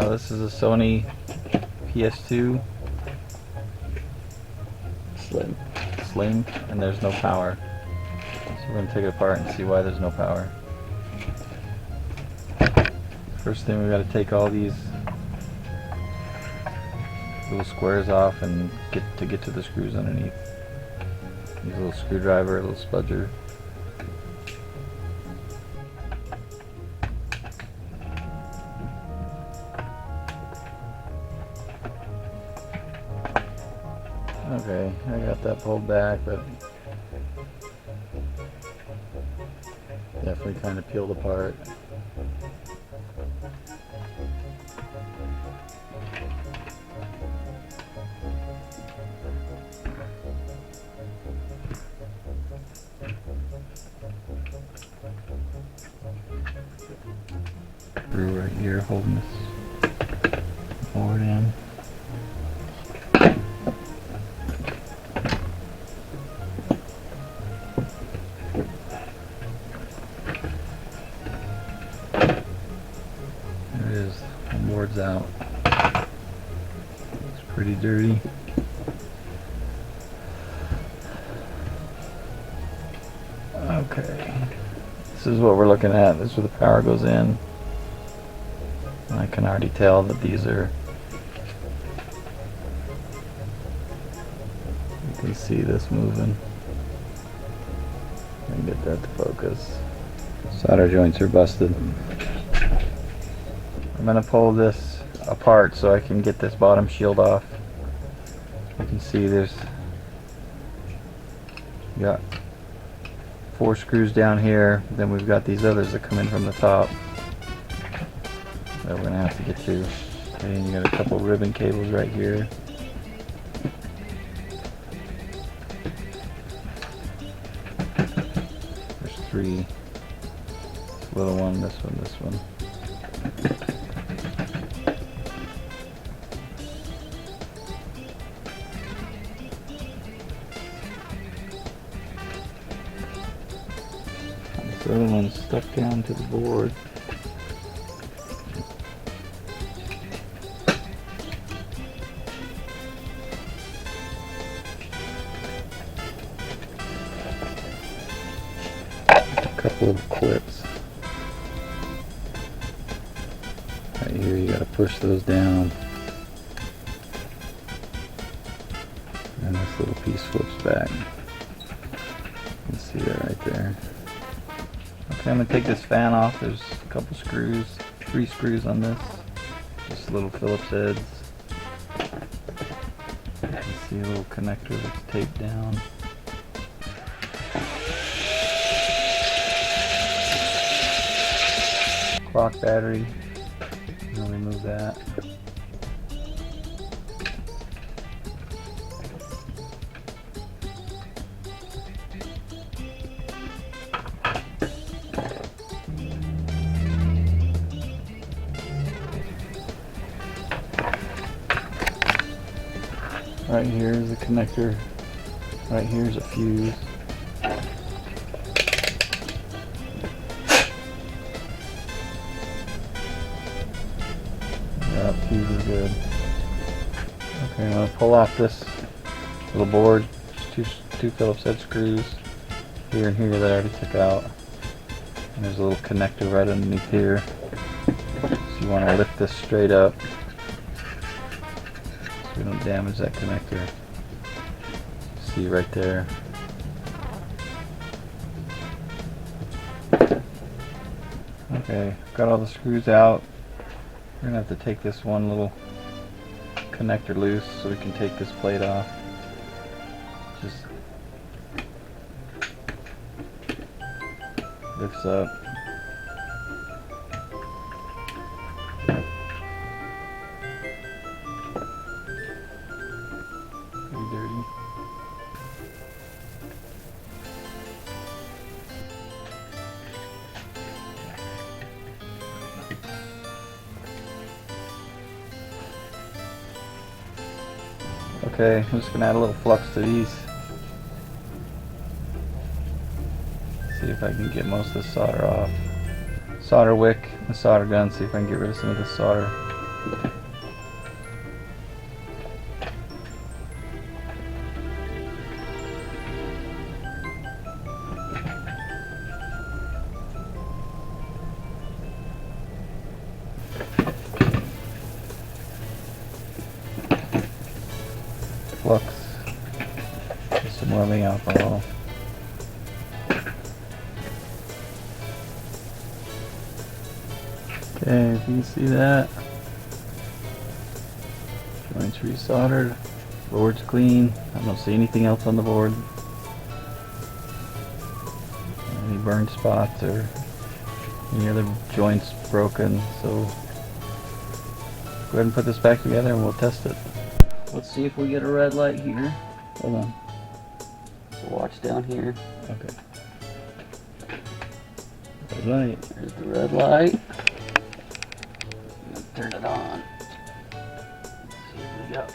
So this is a Sony PS2 Slim, and there's no power. So we're going to take it apart and see why there's no power. First thing, we got to take all these little squares off and get to the screws underneath. Use a little screwdriver, a little spudger. Okay, I got that pulled back, but definitely kind of peeled apart. Screw right here holding this board in. There it is, the board's out. It's pretty dirty. Okay, this is what we're looking at. This is where the power goes in. I can already tell that these are, you can see this moving. I can get that to focus. Solder joints are busted. I'm going to pull this apart so I can get this bottom shield off. You can see there's got 4 screws down here, then we've got these others that come in from the top that we're going to have to get to. Okay, and you got a couple ribbon cables right here. There's 3. This little one, this one, this one. This other one's stuck down to the board. A couple of clips. Right here, you gotta push those down. And this little piece flips back. You can see that right there. Okay, I'm going to take this fan off. There's a couple screws, 3 screws on this. Just little Phillips heads. You can see a little connector that's taped down. Clock battery. I'll remove that. Right here is a connector. Right here is a fuse. Yeah, fuse is good. Okay, I'm going to pull off this little board. Just two Phillips head screws here and here that I already took out. And there's a little connector right underneath here. So you want to lift this straight up so we don't damage that connector. See right there. Okay, got all the screws out. We're going to have to take this one little connector loose so we can take this plate off. Just lifts up. Pretty dirty. Okay, I'm just going to add a little flux to these. See if I can get most of the solder off. Solder wick and solder gun, see if I can get rid of some of the solder. flux with some rubbing alcohol. Okay, if you can see that, joints resoldered, board's clean. I don't see anything else on the board. Any burn spots or any other joints broken, so go ahead and put this back together and we'll test it. Let's see if we get a red light here. Hold on. So watch down here. Okay. Red light. There's the red light. Turn it on. Let's see if we got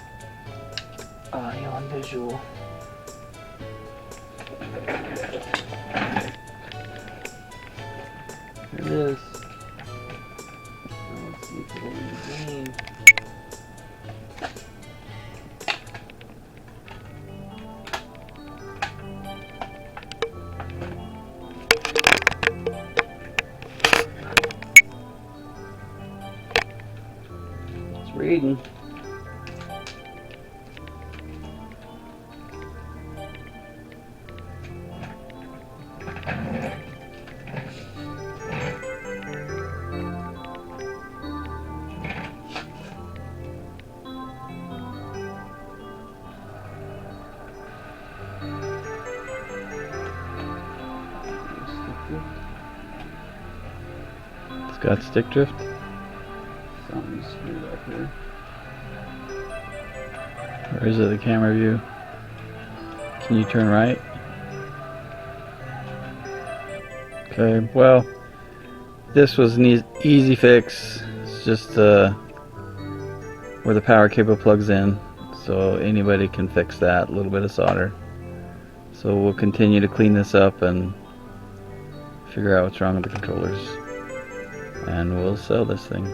audio and visual. Here it is. Now let's see if it'll be green. It's reading. It's got stick drift. Something's screwed up here. Or is it the camera view? Can you turn right? Okay, well, this was an easy fix. It's just where the power cable plugs in, so anybody can fix that. A little bit of solder. So we'll continue to clean this up and figure out what's wrong with the controllers, and we'll sell this thing.